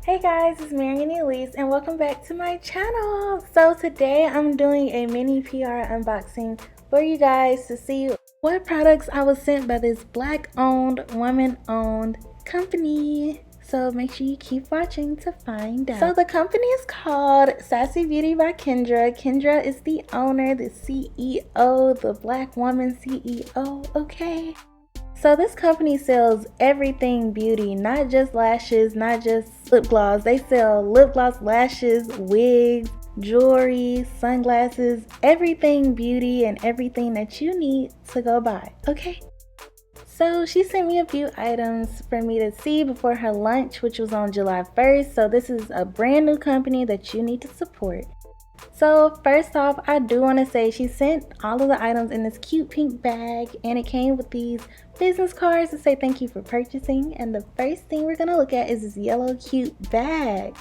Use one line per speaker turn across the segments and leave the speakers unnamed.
Hey guys, it's Marian and Elise and welcome back to my channel. So today I'm doing a mini PR unboxing for you guys to see what products I was sent by this black owned, woman owned company. So make sure you keep watching to find out. So the company is called Sassy Beauty by Kindra. Kindra is the owner, the CEO, the black woman CEO, okay? So this company sells everything beauty, not just lashes, not just lip gloss. They sell lip gloss, lashes, wigs, jewelry, sunglasses, everything beauty and everything that you need to go buy, okay? So she sent me a few items for me to see before her lunch, which was on July 1st. So this is a brand new company that you need to support. So first off, I do want to say she sent all of the items in this cute pink bag, and it came with these business cards to say thank you for purchasing. And the first thing we're going to look at is this yellow cute bag.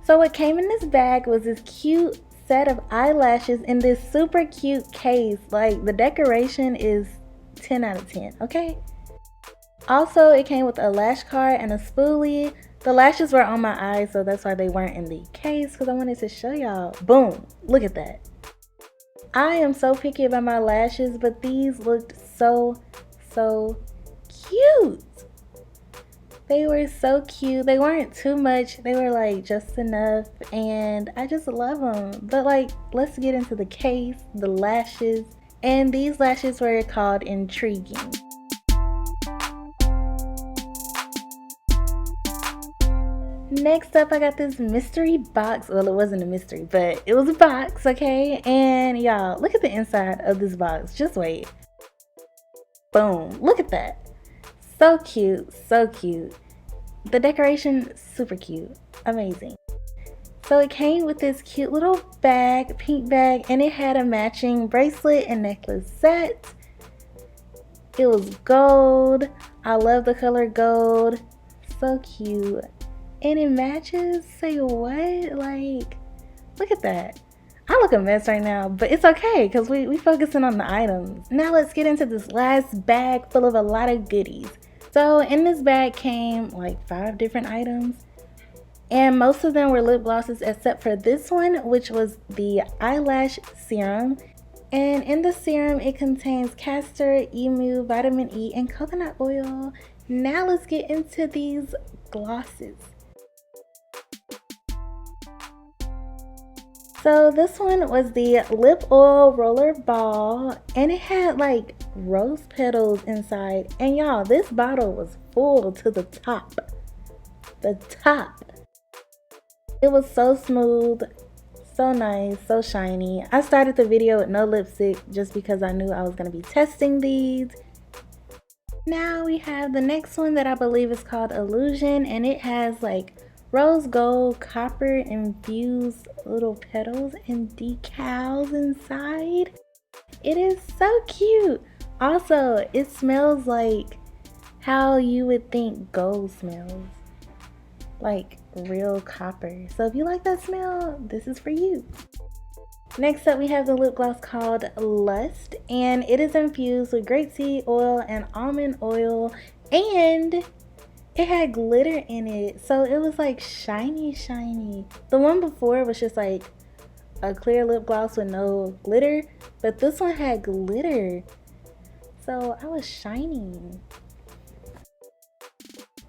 So what came in this bag was this cute set of eyelashes in this super cute case. Like, the decoration is 10 out of 10, okay? Also, it came with a lash card and a spoolie. The lashes were on my eyes, so that's why they weren't in the case, because I wanted to show y'all. Boom, look at that. I am so picky about my lashes, but these looked so cute. They were so cute. They weren't too much. They were like just enough, and I just love them. But like, let's get into the case, the lashes. And these lashes were called Intriguing. Next up, I got this mystery box. Well, it wasn't a mystery, but it was a box, okay? And y'all, look at the inside of this box. Just wait. Boom. Look at that. So cute. So cute. The decoration, super cute. Amazing. So it came with this cute little bag, pink bag, and it had a matching bracelet and necklace set. It was gold. I love the color gold. So cute. And it matches. Say what? Like, look at that. I look a mess right now, but it's okay because we focusing on the items. Now let's get into this last bag full of a lot of goodies. So in this bag came like 5 different items, and most of them were lip glosses except for this one, which was the Eyelash Serum. And in the serum, it contains castor, emu, vitamin E, and coconut oil. Now let's get into these glosses. So this one was the Lip Oil Rollerball, and it had like rose petals inside. And y'all, this bottle was full to the top. The top. It was so smooth, so nice, so shiny. I started the video with no lipstick just because I knew I was going to be testing these. Now we have the next one that I believe is called Illusion, and it has like rose gold copper infused little petals and decals inside. It is so cute. Also, it smells like how you would think gold smells, like real copper. So if you like that smell, this is for you. Next up, we have the lip gloss called Lust, and it is infused with grapeseed oil and almond oil, and it had glitter in it, so it was like shiny. The one before was just like a clear lip gloss with no glitter, but this one had glitter, so I was shining.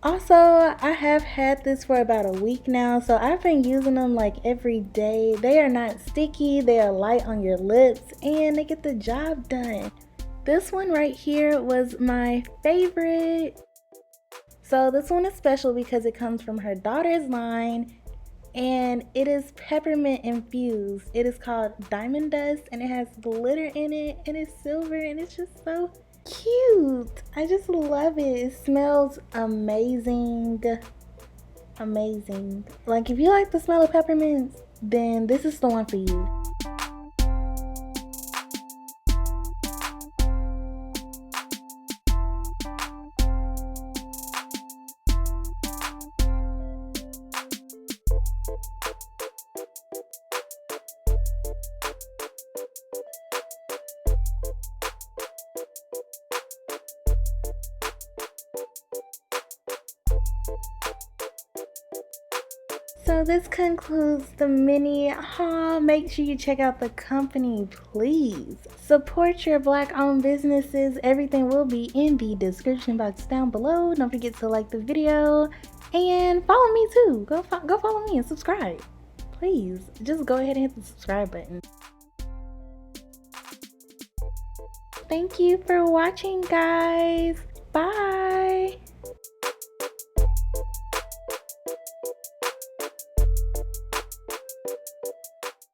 Also, I have had this for about a week now, so I've been using them like every day. They are not sticky, they are light on your lips, and they get the job done. This one right here was my favorite. So this one is special because it comes from her daughter's line, and it is peppermint infused. It is called Diamond Dust, and it has glitter in it, and it's silver, and it's just so cute. I just love it. It smells amazing. Amazing. Like, if you like the smell of peppermints, then this is the one for you. So this concludes the mini haul. Make sure you check out the company, please. Support your Black-owned businesses. Everything will be in the description box down below. Don't forget to like the video and follow me too. Go follow me and subscribe. Please, just go ahead and hit the subscribe button. Thank you for watching, guys. Bye.